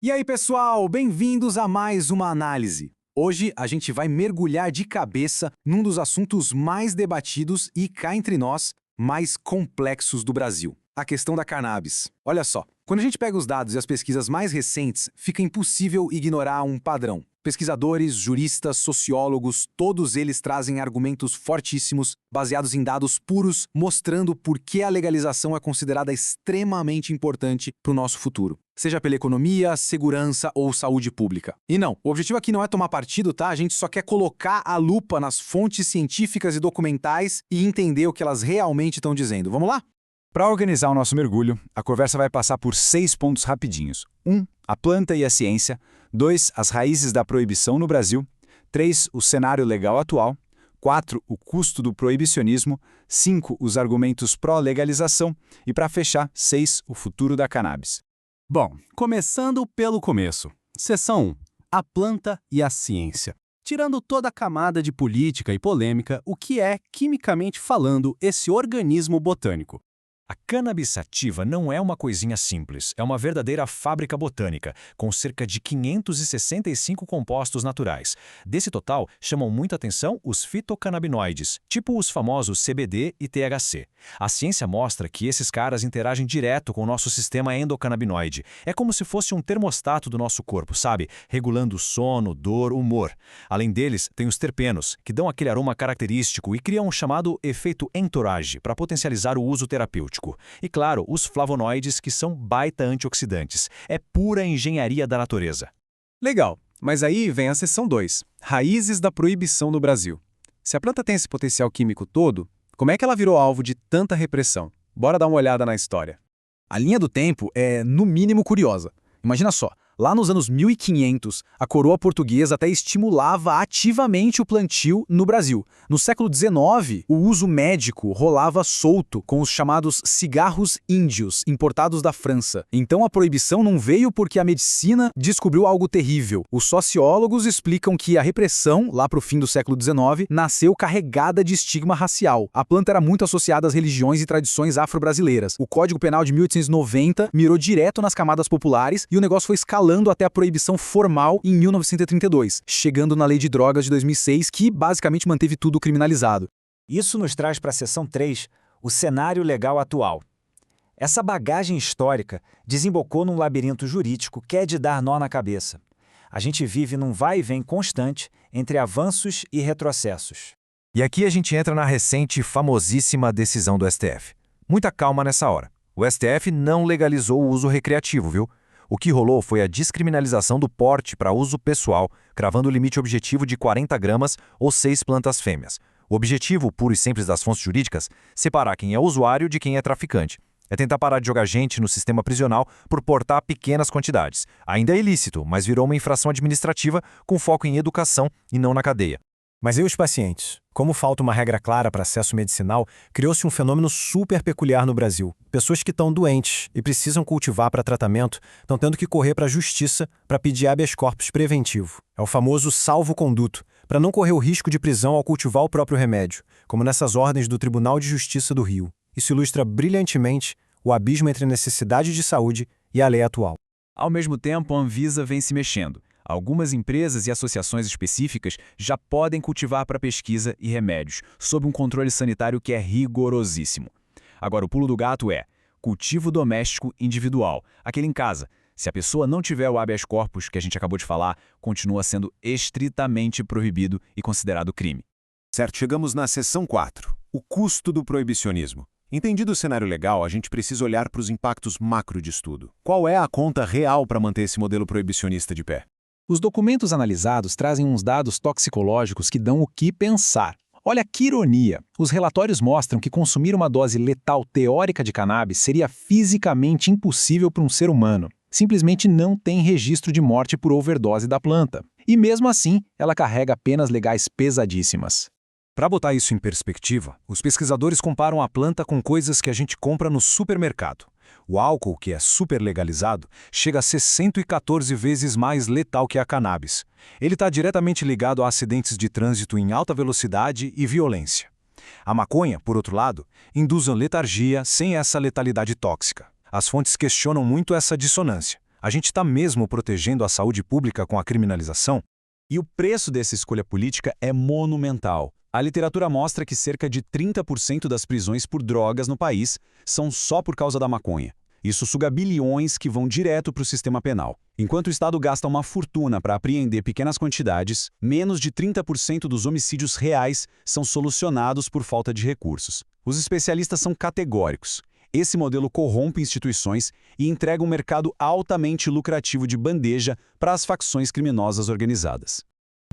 E aí, pessoal, bem-vindos a mais uma análise. Hoje a gente vai mergulhar de cabeça num dos assuntos mais debatidos e, cá entre nós, mais complexos do Brasil: a questão da cannabis. Olha só, quando a gente pega os dados e as pesquisas mais recentes, fica impossível ignorar um padrão. Pesquisadores, juristas, sociólogos, todos eles trazem argumentos fortíssimos, baseados em dados puros, mostrando por que a legalização é considerada extremamente importante para o nosso futuro, seja pela economia, segurança ou saúde pública. E não, o objetivo aqui não é tomar partido, tá? A gente só quer colocar a lupa nas fontes científicas e documentais e entender o que elas realmente estão dizendo. Vamos lá? Para organizar o nosso mergulho, a conversa vai passar por 6 pontos rapidinhos. 1. A planta e a ciência. 2. As raízes da proibição no Brasil. 3. O cenário legal atual. 4. O custo do proibicionismo. 5. Os argumentos pró-legalização. E para fechar, 6. O futuro da cannabis. Bom, começando pelo começo. Seção 1. A planta e a ciência. Tirando toda a camada de política e polêmica, o que é, quimicamente falando, esse organismo botânico? A cannabis sativa não é uma coisinha simples, é uma verdadeira fábrica botânica, com cerca de 565 compostos naturais. Desse total, chamam muita atenção os fitocannabinoides, tipo os famosos CBD e THC. A ciência mostra que esses caras interagem direto com o nosso sistema endocannabinoide. É como se fosse um termostato do nosso corpo, sabe? Regulando sono, dor, humor. Além deles, tem os terpenos, que dão aquele aroma característico e criam um chamado efeito entourage, para potencializar o uso terapêutico. E claro, os flavonoides, que são baita antioxidantes. É pura engenharia da natureza. Legal, mas aí vem a seção 2, raízes da proibição no Brasil. Se a planta tem esse potencial químico todo, como é que ela virou alvo de tanta repressão? Bora dar uma olhada na história. A linha do tempo é, no mínimo, curiosa. Imagina só, lá nos anos 1500, a coroa portuguesa até estimulava ativamente o plantio no Brasil. No século XIX, o uso médico rolava solto com os chamados cigarros índios, importados da França. Então a proibição não veio porque a medicina descobriu algo terrível. Os sociólogos explicam que a repressão, lá para o fim do século XIX, nasceu carregada de estigma racial. A planta era muito associada às religiões e tradições afro-brasileiras. O Código Penal de 1890 mirou direto nas camadas populares e o negócio foi escalando até a proibição formal em 1932, chegando na Lei de Drogas de 2006, que basicamente manteve tudo criminalizado. Isso nos traz para a seção 3, o cenário legal atual. Essa bagagem histórica desembocou num labirinto jurídico que é de dar nó na cabeça. A gente vive num vai e vem constante entre avanços e retrocessos. E aqui a gente entra na recente e famosíssima decisão do STF. Muita calma nessa hora. O STF não legalizou o uso recreativo, viu? O que rolou foi a descriminalização do porte para uso pessoal, cravando o limite objetivo de 40 gramas ou 6 plantas fêmeas. O objetivo, puro e simples das fontes jurídicas, separar quem é usuário de quem é traficante. É tentar parar de jogar gente no sistema prisional por portar pequenas quantidades. Ainda é ilícito, mas virou uma infração administrativa com foco em educação e não na cadeia. Mas e os pacientes? Como falta uma regra clara para acesso medicinal, criou-se um fenômeno super peculiar no Brasil. Pessoas que estão doentes e precisam cultivar para tratamento estão tendo que correr para a justiça para pedir habeas corpus preventivo. É o famoso salvo-conduto, para não correr o risco de prisão ao cultivar o próprio remédio, como nessas ordens do Tribunal de Justiça do Rio. Isso ilustra brilhantemente o abismo entre a necessidade de saúde e a lei atual. Ao mesmo tempo, a Anvisa vem se mexendo. Algumas empresas e associações específicas já podem cultivar para pesquisa e remédios, sob um controle sanitário que é rigorosíssimo. Agora, o pulo do gato é cultivo doméstico individual, aquele em casa. Se a pessoa não tiver o habeas corpus, que a gente acabou de falar, continua sendo estritamente proibido e considerado crime. Certo, chegamos na seção 4, o custo do proibicionismo. Entendido o cenário legal, a gente precisa olhar para os impactos macro disso tudo. Qual é a conta real para manter esse modelo proibicionista de pé? Os documentos analisados trazem uns dados toxicológicos que dão o que pensar. Olha que ironia! Os relatórios mostram que consumir uma dose letal teórica de cannabis seria fisicamente impossível para um ser humano. Simplesmente não tem registro de morte por overdose da planta. E mesmo assim, ela carrega penas legais pesadíssimas. Para botar isso em perspectiva, os pesquisadores comparam a planta com coisas que a gente compra no supermercado. O álcool, que é super legalizado, chega a ser 114 vezes mais letal que a cannabis. Ele está diretamente ligado a acidentes de trânsito em alta velocidade e violência. A maconha, por outro lado, induz a letargia sem essa letalidade tóxica. As fontes questionam muito essa dissonância. A gente está mesmo protegendo a saúde pública com a criminalização? E o preço dessa escolha política é monumental. A literatura mostra que cerca de 30% das prisões por drogas no país são só por causa da maconha. Isso suga bilhões que vão direto para o sistema penal. Enquanto o Estado gasta uma fortuna para apreender pequenas quantidades, menos de 30% dos homicídios reais são solucionados por falta de recursos. Os especialistas são categóricos. Esse modelo corrompe instituições e entrega um mercado altamente lucrativo de bandeja para as facções criminosas organizadas.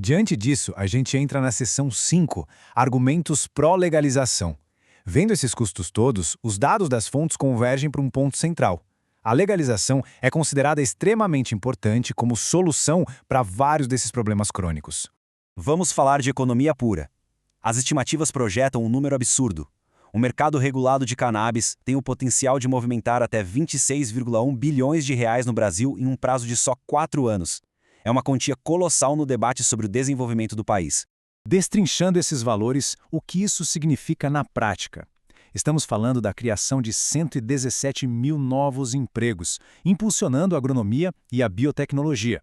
Diante disso, a gente entra na seção 5, argumentos pró-legalização. Vendo esses custos todos, os dados das fontes convergem para um ponto central. A legalização é considerada extremamente importante como solução para vários desses problemas crônicos. Vamos falar de economia pura. As estimativas projetam um número absurdo. O mercado regulado de cannabis tem o potencial de movimentar até 26,1 bilhões de reais no Brasil em um prazo de só 4 anos. É uma quantia colossal no debate sobre o desenvolvimento do país. Destrinchando esses valores, o que isso significa na prática? Estamos falando da criação de 117 mil novos empregos, impulsionando a agronomia e a biotecnologia.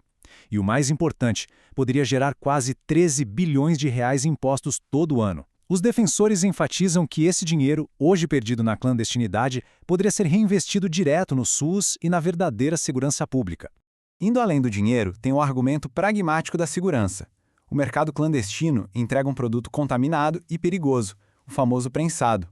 E o mais importante, poderia gerar quase 13 bilhões de reais em impostos todo ano. Os defensores enfatizam que esse dinheiro, hoje perdido na clandestinidade, poderia ser reinvestido direto no SUS e na verdadeira segurança pública. Indo além do dinheiro, tem o argumento pragmático da segurança. O mercado clandestino entrega um produto contaminado e perigoso, o famoso prensado.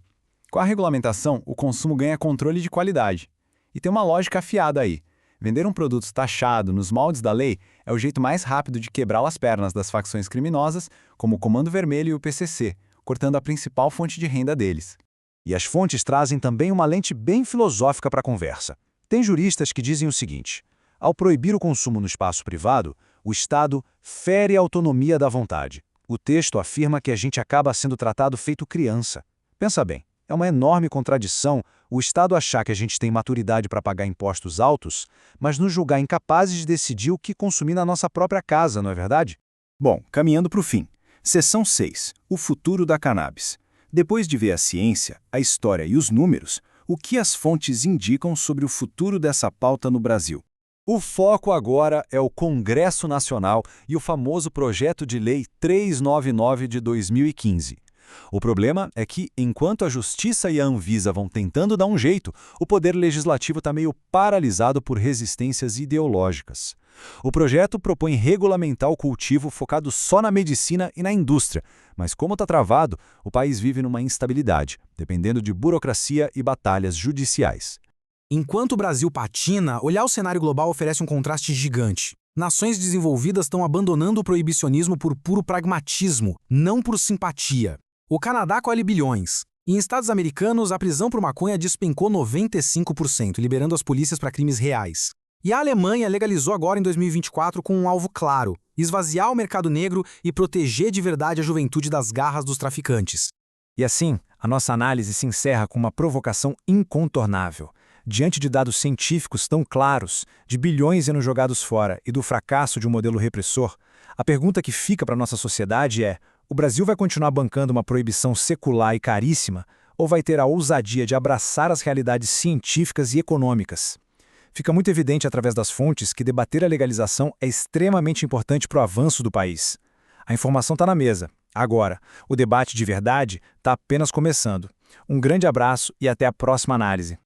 Com a regulamentação, o consumo ganha controle de qualidade. E tem uma lógica afiada aí. Vender um produto taxado nos moldes da lei é o jeito mais rápido de quebrar as pernas das facções criminosas, como o Comando Vermelho e o PCC, cortando a principal fonte de renda deles. E as fontes trazem também uma lente bem filosófica para a conversa. Tem juristas que dizem o seguinte: ao proibir o consumo no espaço privado, o Estado fere a autonomia da vontade. O texto afirma que a gente acaba sendo tratado feito criança. Pensa bem, é uma enorme contradição o Estado achar que a gente tem maturidade para pagar impostos altos, mas nos julgar incapazes de decidir o que consumir na nossa própria casa, não é verdade? Bom, caminhando para o fim. Seção 6. O futuro da cannabis. Depois de ver a ciência, a história e os números, o que as fontes indicam sobre o futuro dessa pauta no Brasil? O foco agora é o Congresso Nacional e o famoso Projeto de Lei 399 de 2015. O problema é que, enquanto a Justiça e a Anvisa vão tentando dar um jeito, o Poder Legislativo está meio paralisado por resistências ideológicas. O projeto propõe regulamentar o cultivo focado só na medicina e na indústria, mas como está travado, o país vive numa instabilidade, dependendo de burocracia e batalhas judiciais. Enquanto o Brasil patina, olhar o cenário global oferece um contraste gigante. Nações desenvolvidas estão abandonando o proibicionismo por puro pragmatismo, não por simpatia. O Canadá colhe bilhões. E em estados americanos, a prisão por maconha despencou 95%, liberando as polícias para crimes reais. E a Alemanha legalizou agora em 2024 com um alvo claro: esvaziar o mercado negro e proteger de verdade a juventude das garras dos traficantes. E assim, a nossa análise se encerra com uma provocação incontornável. Diante de dados científicos tão claros, de bilhões sendo jogados fora e do fracasso de um modelo repressor, a pergunta que fica para a nossa sociedade é: o Brasil vai continuar bancando uma proibição secular e caríssima, ou vai ter a ousadia de abraçar as realidades científicas e econômicas? Fica muito evidente através das fontes que debater a legalização é extremamente importante para o avanço do país. A informação está na mesa. Agora, o debate de verdade está apenas começando. Um grande abraço e até a próxima análise.